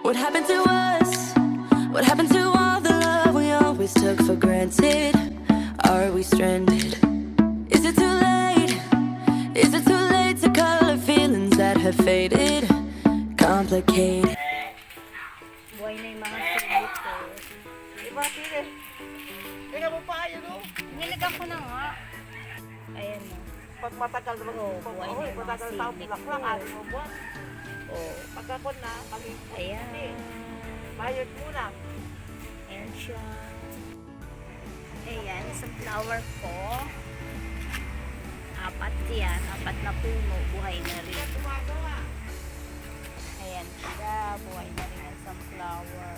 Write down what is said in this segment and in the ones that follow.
What happened to us? What happened to all the love we always took for granted? Are we stranded? Is it too late? Is it too late to color feelings that have faded? Complicated. Buhay na yung mga sibuk ko. Iba, tire. Tingnan mo pa, yun o. Niligan ko na nga. Ayan o. Pag matagal naman, Oo, buhay na yung mga matagal tao sibuk bulaklak, ko. 6 mo buwan. Oh. Pagkakon na, mag-import. Ayan. Bayad muna. Ayan siya. Ayan, isang flower ko. 4 yan. 4 na puno. Buhay na rin. Ayan siya. Buhay na rin ang sunflower.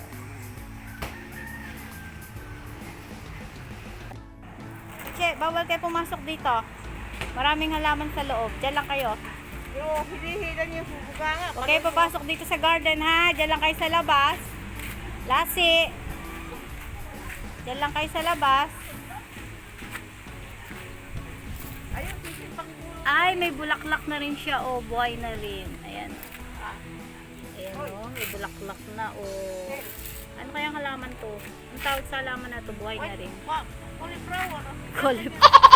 Che, bawal kayo pumasok dito. Maraming halaman sa loob. Diyan lang kayo. Yung hinihilan yung subuga nga. Huwag kayo papasok dito sa garden ha. Diyan lang kayo sa labas. Lasi. Diyan lang kayo sa labas. Ayun, sisipang gulo. Ay, may bulaklak na rin siya. O, buhay na rin. Ayan. Ayan o, may bulaklak na. O, ano kayang halaman to? Ang tawag sa halaman na to, buhay na rin. Cauliflower. Cauliflower.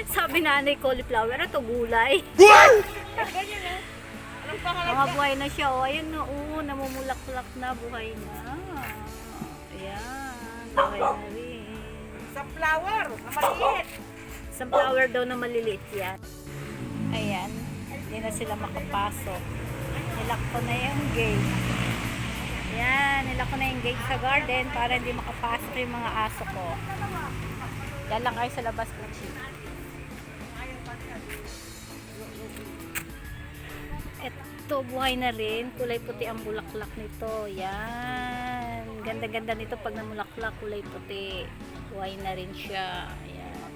Sabi nanay, cauliflower. Ito, gulay. Ganyan o. Anong pangalan Mga niya? buhay na siya. O, ayun na. O, namumulaklak na. Buhay na. Ayan. Buhay na rin. Sunflower na maliit. Sunflower daw na maliliit yan. Ayan. Hindi na sila makapasok. Nilak ko na yung gate. Ayan. Nilak ko na yung gate sa garden para hindi makapasok yung mga aso ko. Yan lang kayo sa labas, Kuchi. Ito, buhay na rin. Kulay puti ang bulaklak nito. Yan. Ganda-ganda nito pag namulaklak, kulay puti. Buhay na rin siya. Ayan.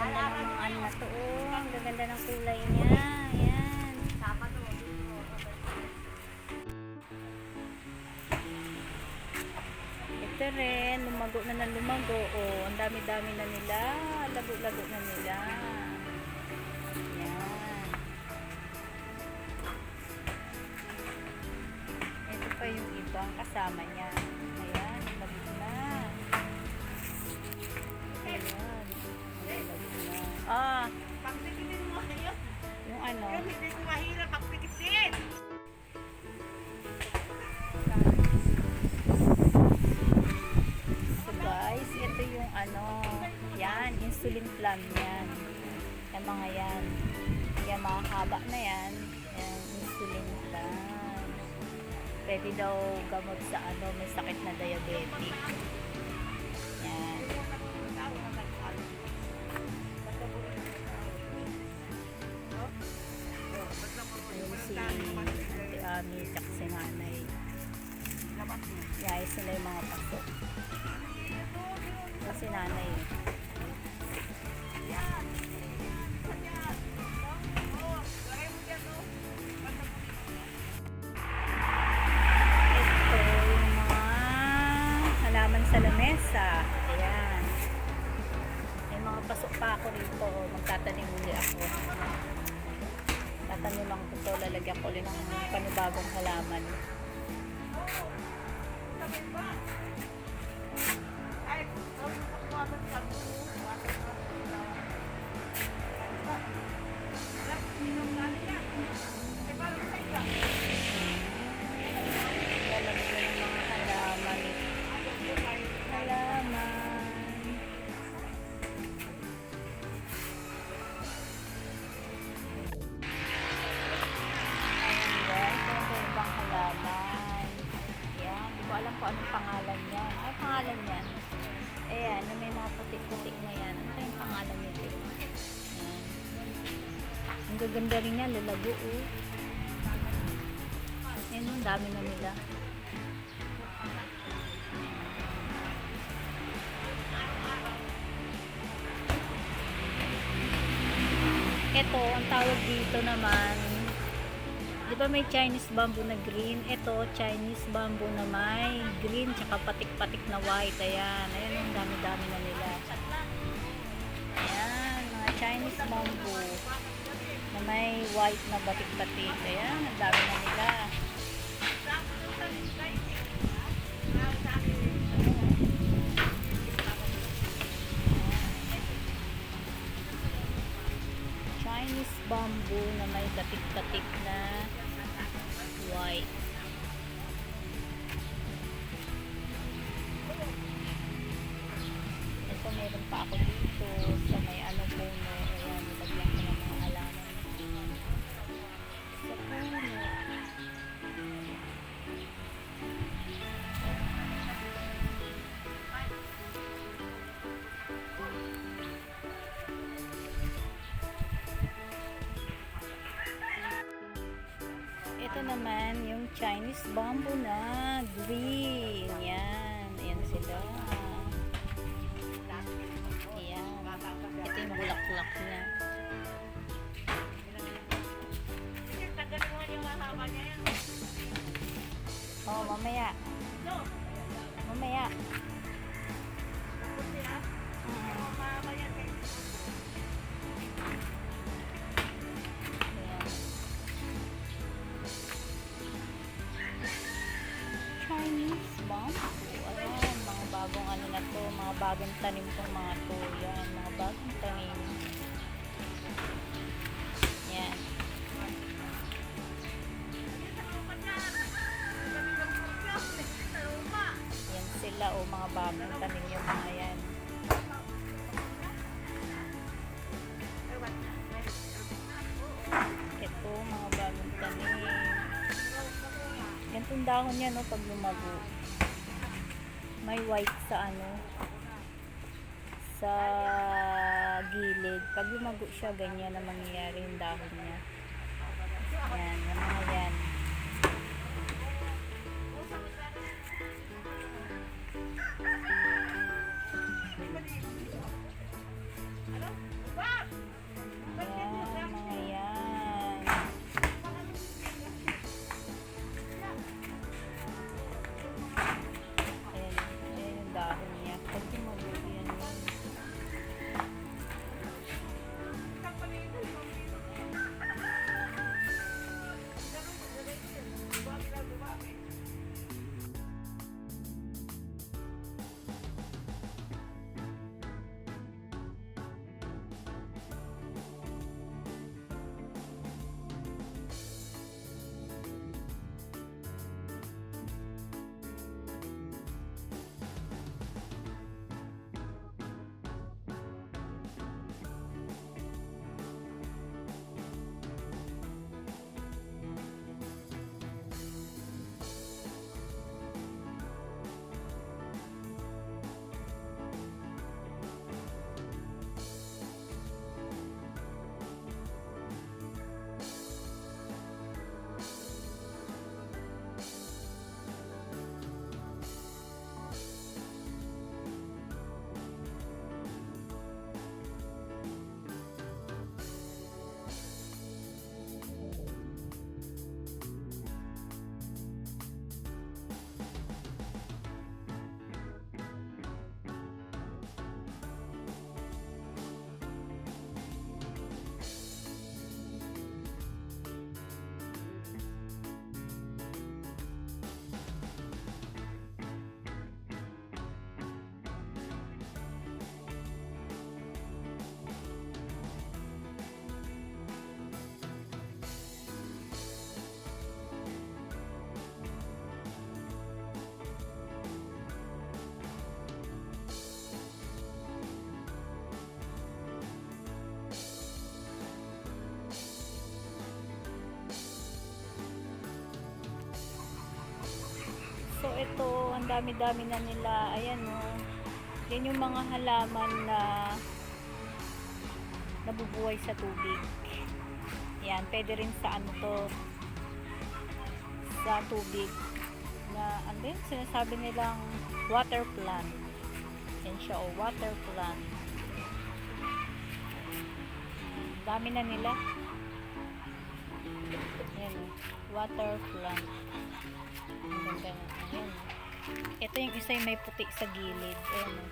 Ang ganda ng ano na to. Oh. Ang ganda ng kulay niya. Ayan. Ito rin. Lumago na ng lumago. Oh, ang dami-dami na nila. Lago-lago na nila. Ayan. Ito pa yung ibang kasama niya. Ayan. Lago na. Ayan. Ah, Pagpikitin mo kayo. yung ano. Yung hindi ko mahirap pagpikitin. So guys, ito yung ano, yan, insulin plant yan. Yung mga yan. Yan, mga haba na yan. Yan, insulin plant. Pwede daw gamot sa ano, may sakit na diabetic. Yan. Ayun si Auntie Ami, tsaka si nanay. Yayos nila yung mga paso. Kasi nanay eh. Ito yung mga halaman sa lamesa. Ayan. May mga pasok pa ako rito. Magtatanim uli ako. Tatanim lang ko ito. Lalagyan ko ulit ng panibagong halaman. Lalagyan ng mga halaman. Halaman. Ayan guys, ito yung ibang halaman. kung anong pangalan niyan. Ay, pangalan niyan. Ayan, yung may mga puti-puti na yan. Ano kayong pangalan nito? Ayan. Ang gaganda rin niya, lalago oh. Ayan, ang dami na nila. Ito, ang tawag dito naman, di ba may Chinese bamboo na green? Ito, Chinese bamboo na may green, tsaka patik-patik na white. Ayan, ayan, ang dami-dami na nila. Ayan, mga Chinese bamboo na may white na batik-batik. Ayan, ang dami na nila. Chinese bamboo na may batik-batik na white. Ito, meron pa ako dito sa may ano puno. Ayan, nilagyan ko ng mga halaman. Sa puno. Ito naman yung Chinese bamboo na green. Yan. Ayan sila. Ayan. Ito yung bulaklak niya. Oh, mamaya. Mamaya. Chinese bamboo. Ayan, mga bagong ano na to, mga bagong tanim tong mga to. Yan, mga bagong tanim. Yan. Yan sila, o mga bagong tanim yung mga yan. Ito, mga bagong tanim. Ganitong dahon niya, no, pag lumago. May white sa ano, sa gilid. Pag lumago siya, ganyan na mangyayari yung dahon niya. Yan, yung mga yan. Yan, mga yan. Ayan, ayan yung dahon niya. Pag lumago, yan yun. So ito, ang dami-dami na nila. Ayan oh. Yan yung mga halaman na nabubuhay sa tubig. Yan, pwede rin sa ano to, sa tubig na ano yun, sinasabi nilang water plant. Yan siya oh, water plant. Dami na nila. Yan, water plant. Ang ganda na. Ayan. Ito yung isa yung may puti sa gilid. Ayan o.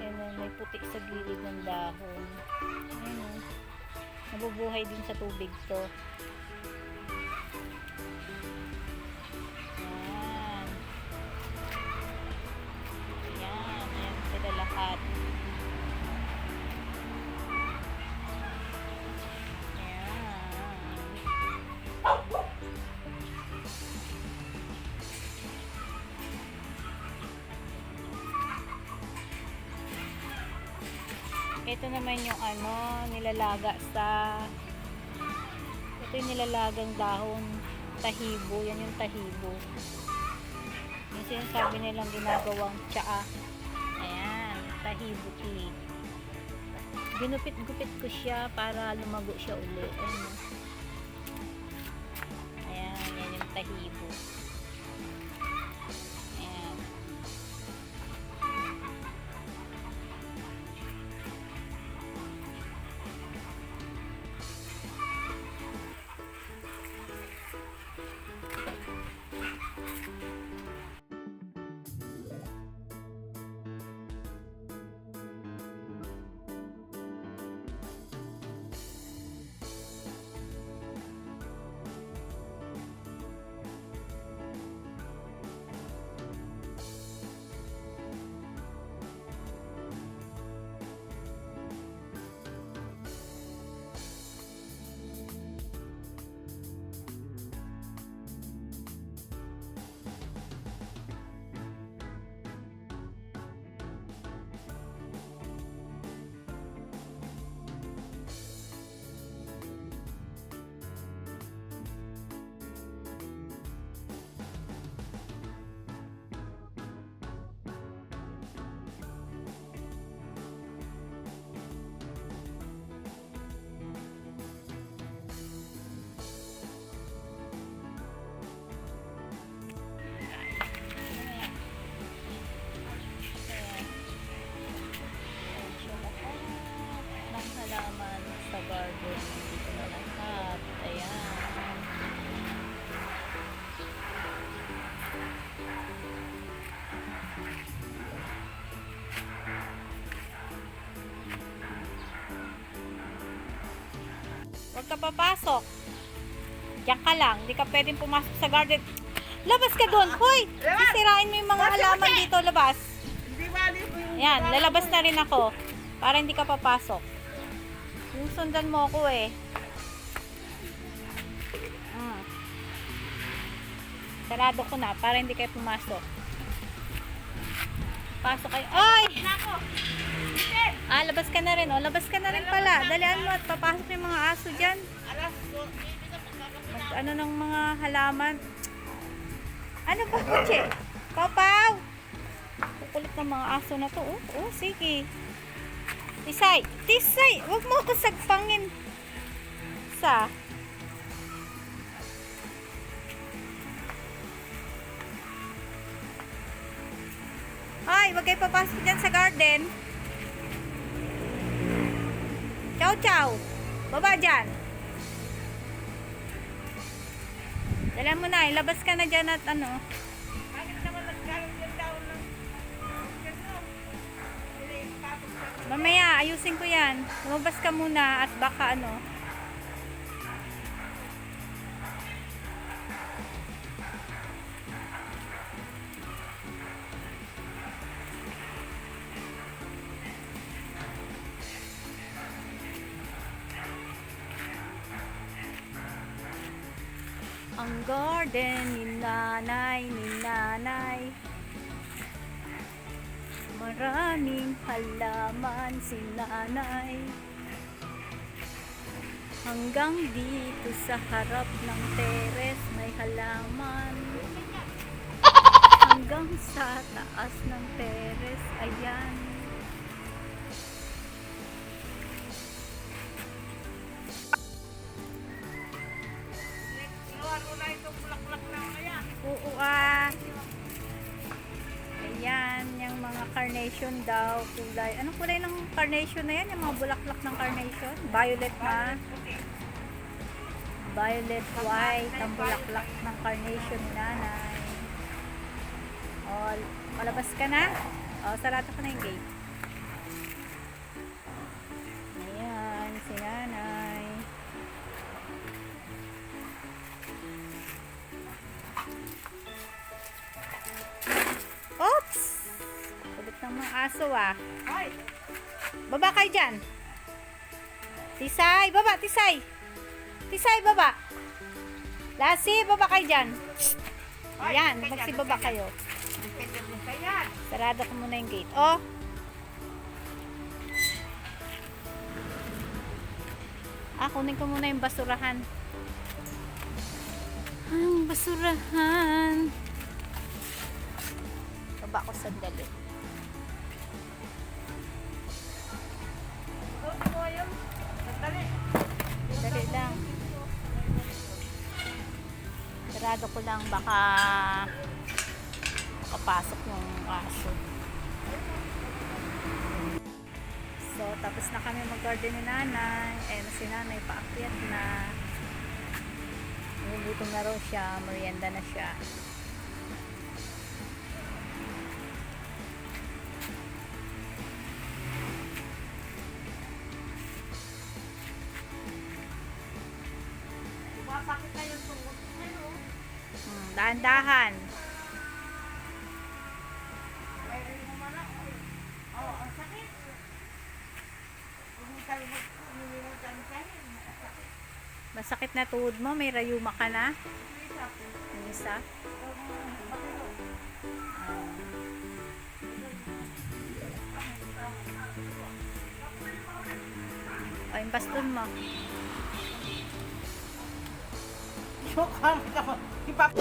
Ayan o, may puti sa gilid ng dahon. Ayan o. Nabubuhay din sa tubig to. Ayan. Ayan. Ayan sila lahat. Ito naman yung ano, nilalaga sa, ito yung nilalagang dahon, tahibo, yan yung tahibo. Yung sinasabi nilang ginagawang tsaa. Ayan, tahibo tea. Ginupit-gupit ko siya para lumago siya uli. Ayan, ayan, yan yung tahibo. Ayan. Halaman sa garden dito na lahat. Ayan. Huwag ka papasok. Diyan ka lang. Hindi ka pwedeng pumasok sa garden. Labas ka doon. Hoy! Sisirain mo yung mga halaman dito. Labas. Hindi bali po yung... Ayan. Lalabas na rin ako. Para hindi ka papasok. Yung sundan mo ako eh. Sarado ko na para hindi kayo pumasok. Pasok kayo. Ay! Ah, labas ka na rin. Oh, labas ka na rin pala. Dalian mo at papasok yung mga aso dyan. Mag, ano ng mga halaman. Ano ba, Kuche? Papaw! Kukulit ng mga aso na to. Oh, oh sige. Tisay! Tisay! Huwag mo ako sagpangin. Sa? Ay, huwag kayo papasok dyan sa garden. Chow chow. Baba dyan. Dala mo na. Ilabas ka na dyan at ano. Bakit naman nagkaroon yung daon ng... Mamaya, ayusin ko yan. Lumabas ka muna at baka ano. Ang garden ni nanay. Maraming halaman si nanay. Hanggang dito sa harap ng teres may halaman. sa taas ng terrace. Ayan. Inuwan mo na itong bulaklak na kaya. Oo Ayan, yung mga carnation daw, kulay. Anong kulay ng carnation na yan? Yung mga bulaklak ng carnation? Violet na. Violet white ang bulaklak ng carnation ni nanay. O, palabas ka na? O, sarado ko na yung gate. Ayan, si nanay. Oops! Kulit ng mga aso Ay! Baba kayo dyan. Tisay, baba, Tisay. Tisay, baba. Lassie, baba kayo dyan. Ayan, magsibaba kayo. Depende mo kaya. Sarado ko muna yung gate. Oh. Kunin ko muna yung basurahan. Ang basurahan. Baba ko sandali. Doon mo yun. Sandali. Dali lang. Sarado ko lang baka makapasok yung aso. So, tapos na kami mag-garden ni nanay. Si nanay paakyat na. Gutom na raw siya. Merienda na siya. Sumasakit na yung tungkol. Dahan-dahan. Mayroon mo man ako. Oo, ang sakit. Hindi tayo mag-umilingan kanin. Masakit na tuhod mo. May rayuma ka na. Yung isa. Yung baston mo. Shock ka. Ipap...